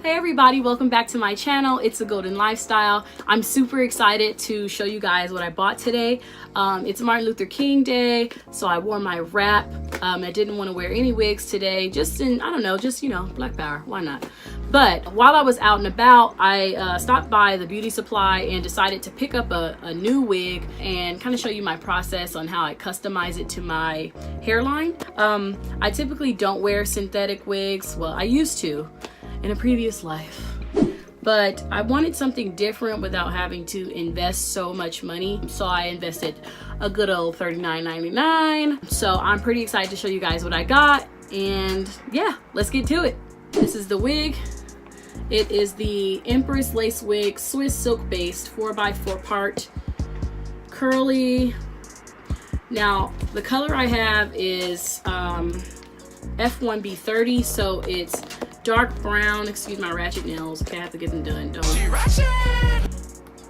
Hey everybody, welcome back to my channel. It's a Golden Lifestyle. I'm super excited to show you guys what I bought today. It's Martin Luther King Day, so I wore my wrap. I didn't want to wear any wigs today, just in, I don't know, just, you know, Black Power, why not? But while I was out and about, I stopped by the beauty supply and decided to pick up a new wig and kind of show you my process on how I customize it to my hairline. I typically don't wear synthetic wigs. Well, I used to in a previous life, but I wanted something different without having to invest so much money. So I invested a good old $39.99. So I'm pretty excited to show you guys what I got, and yeah, let's get to it. This is the wig. It is the Empress Lace Wig, Swiss silk based, 4x4 part, curly. Now the color I have is F1B30, so it's dark brown. Excuse my ratchet nails. Okay, I have to get them done.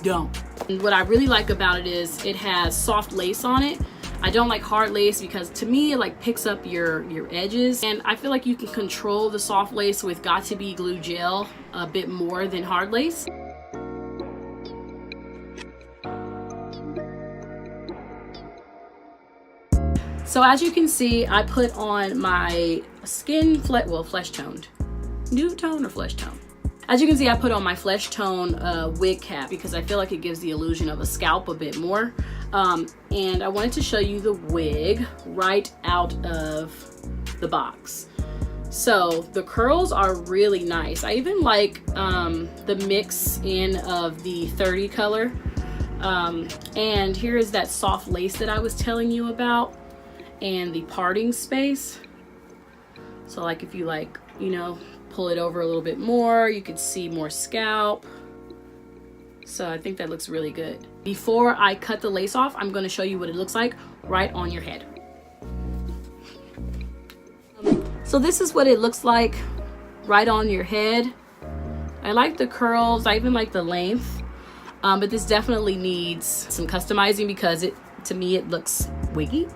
Don't. And what I really like about it is it has soft lace on it. I don't like hard lace because to me it like picks up your edges, and I feel like you can control the soft lace with Got2b glue gel a bit more than hard lace. So as you can see, I put on my flesh toned. Nude tone or flesh tone? As you can see, I put on my flesh tone wig cap because I feel like it gives the illusion of a scalp a bit more. And I wanted to show you the wig right out of the box. So the curls are really nice. I even like the mix in of the 30 color. And here is that soft lace that I was telling you about, and the parting space. So like if you like, you know, pull it over a little bit more, you could see more scalp. So I think that looks really good. Before I cut the lace off, I'm going to show you what it looks like right on your head. So this is what it looks like right on your head. I like the curls. I even like the length, but this definitely needs some customizing because to me it looks wiggy.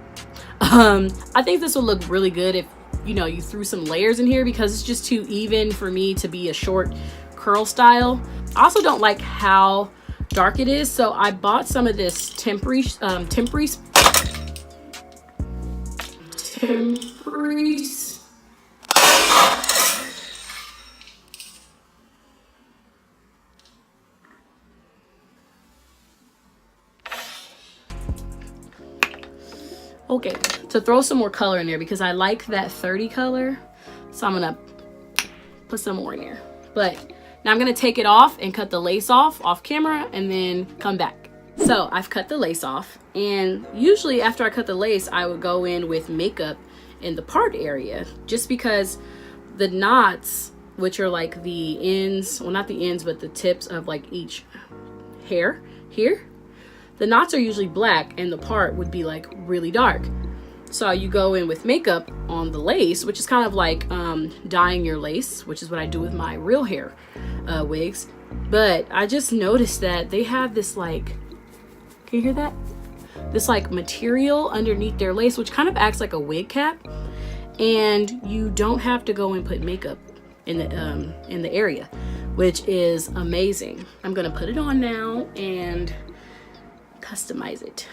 I think this will look really good if, you know, you threw some layers in here because it's just too even for me to be a short curl style. I also don't like how dark it is, so I bought some of this tempering. Okay, to throw some more color in there because I like that 30 color, so I'm gonna put some more in there. But now I'm gonna take it off and cut the lace off camera and then come back. So I've cut the lace off, and usually after I cut the lace, I would go in with makeup in the part area, just because the knots, which are like the ends, well not the ends, but the tips of like each hair here, the knots are usually black and the part would be like really dark. So you go in with makeup on the lace, which is kind of like dyeing your lace, which is what I do with my real hair wigs. But I just noticed that they have this like, can you hear that? This like material underneath their lace, which kind of acts like a wig cap. And you don't have to go and put makeup in the area, which is amazing. I'm gonna put it on now and customize it.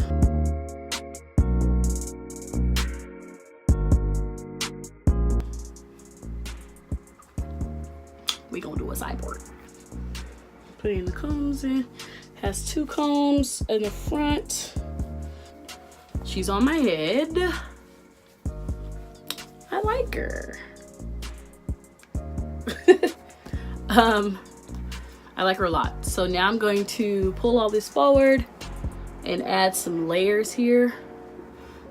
We gonna do a sideboard. Putting the combs in. Has two combs in the front. She's on my head. I like her. I like her a lot. So now I'm going to pull all this forward and add some layers here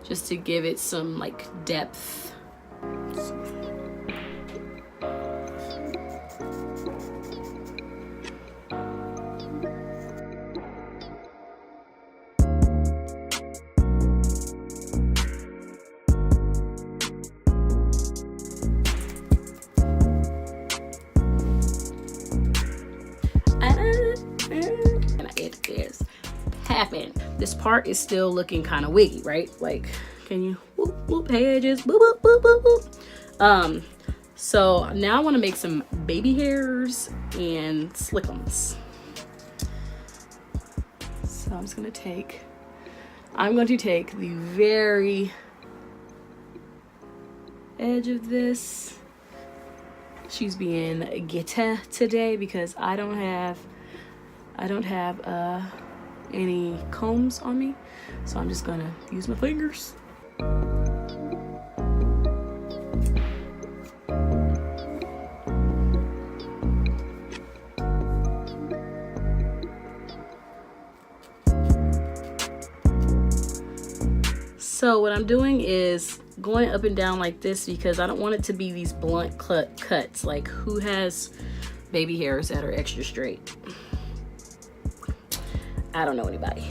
just to give it some like depth. This part is still looking kind of wiggy, right? Like, can you whoop whoop edges, boop boop boop boop boop. So now I want to make some baby hairs and slickums. So I'm going to take the very edge of this. She's being ghetto today because I don't have any combs on me, so I'm just gonna use my fingers. So what I'm doing is going up and down like this because I don't want it to be these blunt cuts. Like, who has baby hairs that are extra straight? I don't know anybody.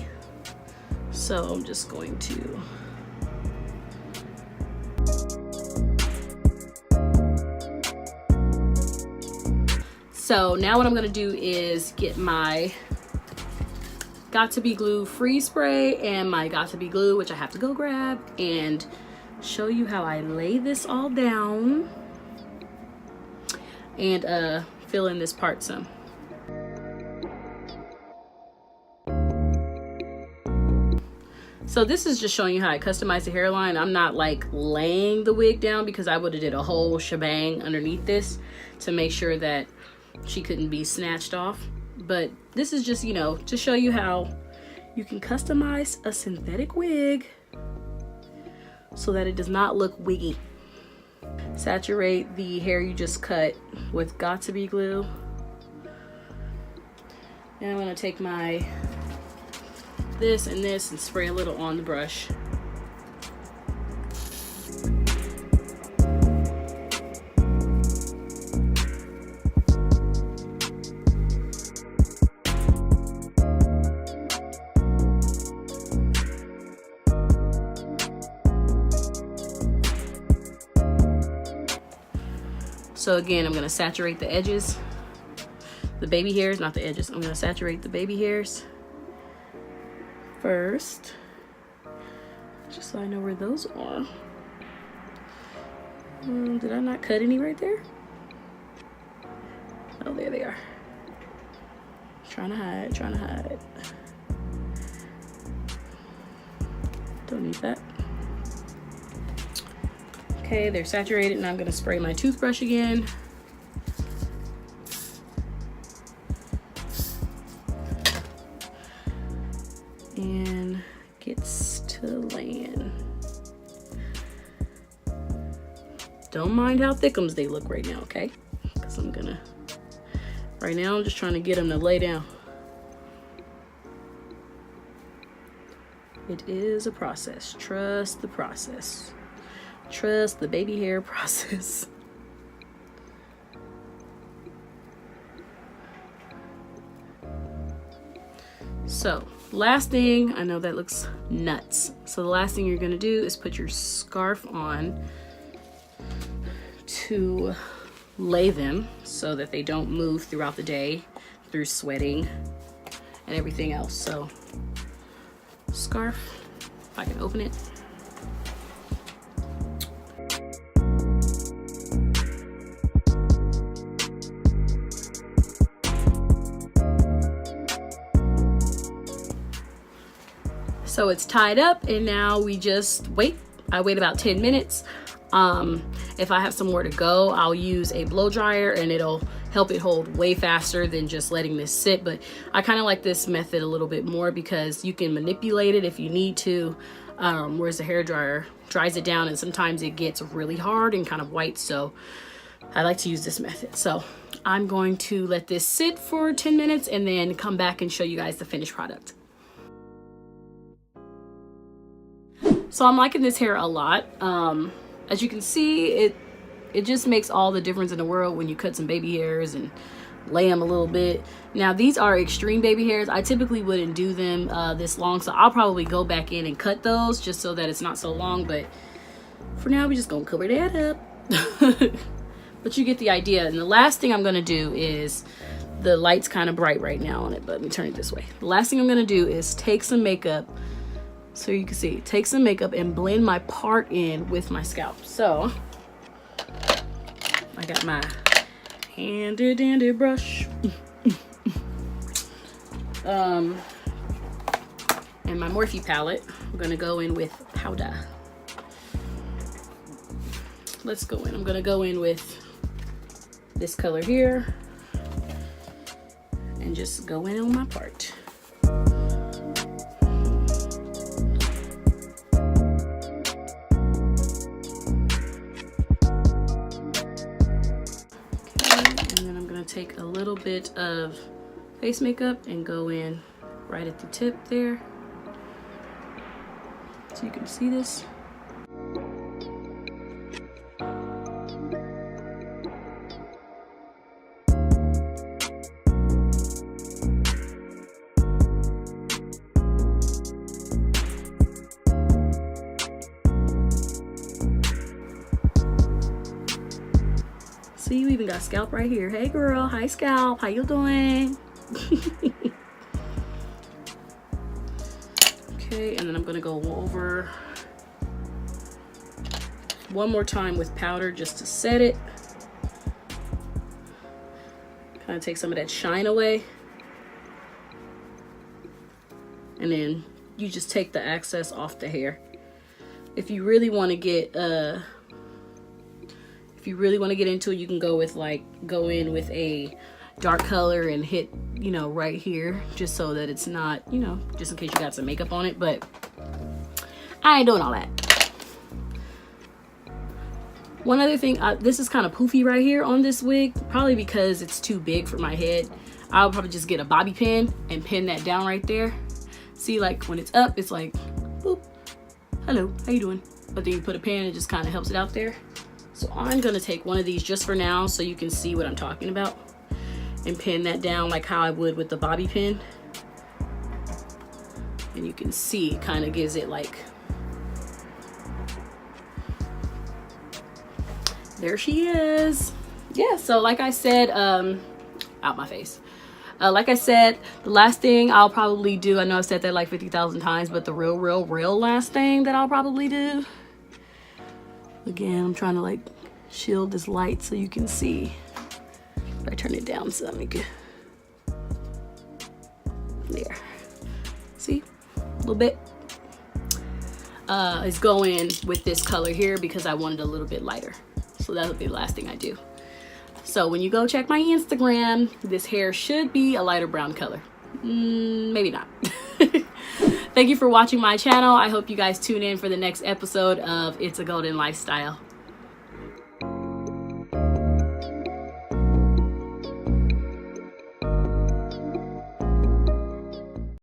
So I'm just going to so now what I'm gonna do is get my Got To Be Glue Freeze Spray and my Got To Be Glue, which I have to go grab, and show you how I lay this all down and fill in this part some. So this is just showing you how I customize the hairline. I'm not like laying the wig down because I would have did a whole shebang underneath this to make sure that she couldn't be snatched off. But this is just, you know, to show you how you can customize a synthetic wig so that it does not look wiggy. Saturate the hair you just cut with Got To Be glue. And I'm gonna take my this and spray a little on the brush. So again, I'm gonna saturate the edges, the baby hairs, not the edges. I'm gonna saturate the baby hairs first, just so I know where those are. Did I not cut any right there? Oh, there they are. Trying to hide. Don't need that. Okay, they're saturated, and I'm gonna spray my toothbrush again. And gets to land. Don't mind how thickums they look right now, okay? Because right now I'm just trying to get them to lay down. It is a process. Trust the process. Trust the baby hair process. So, last thing, I know that looks nuts. So the last thing you're gonna do is put your scarf on to lay them so that they don't move throughout the day through sweating and everything else. So, scarf, if I can open it. So it's tied up, and now we just wait. I wait about 10 minutes. If I have somewhere to go, I'll use a blow dryer and it'll help it hold way faster than just letting this sit. But I kind of like this method a little bit more because you can manipulate it if you need to, whereas the hair dryer dries it down and sometimes it gets really hard and kind of white. So I like to use this method. So I'm going to let this sit for 10 minutes and then come back and show you guys the finished product. So I'm liking this hair a lot. As you can see, it just makes all the difference in the world when you cut some baby hairs and lay them a little bit. Now these are extreme baby hairs. I typically wouldn't do them this long, so I'll probably go back in and cut those just so that it's not so long. But for now, we're just gonna cover that up. But you get the idea. And the last thing I'm gonna do is, the light's kind of bright right now on it, but let me turn it this way. The last thing I'm gonna do is take some makeup. So you can see, take some makeup and blend my part in with my scalp. So I got my handy dandy brush. And my Morphe palette. I'm gonna go in with powder. Let's go in. I'm gonna go in with this color here and just go in on my part. Take a little bit of face makeup and go in right at the tip there so you can see this. See, you even got scalp right here. Hey girl, hi scalp, how you doing? Okay, and then I'm gonna go over one more time with powder just to set it. Kind of take some of that shine away. And then you just take the excess off the hair. If you really want to get into it, you can go in with a dark color and hit, you know, right here, just so that it's not, you know, just in case you got some makeup on it, but I ain't doing all that. One other thing, this is kind of poofy right here on this wig, probably because it's too big for my head. I'll probably just get a bobby pin and pin that down right there. See, like when it's up, it's like, boop, hello, how you doing? But then you put a pin, it just kind of helps it out there. So I'm gonna take one of these just for now so you can see what I'm talking about and pin that down like how I would with the bobby pin. And you can see it kind of gives it like, there she is. Yeah, so like I said, out my face. Like I said, the last thing I'll probably do, I know I've said that like 50,000 times, but the real last thing that I'll probably do, again, I'm trying to like shield this light so you can see. If I turn it down some, you can, there. See, a little bit. Is go in with this color here because I want it a little bit lighter. So that'll be the last thing I do. So when you go check my Instagram, this hair should be a lighter brown color. Maybe not. Thank you for watching my channel. I hope you guys tune in for the next episode of It's a Golden Lifestyle.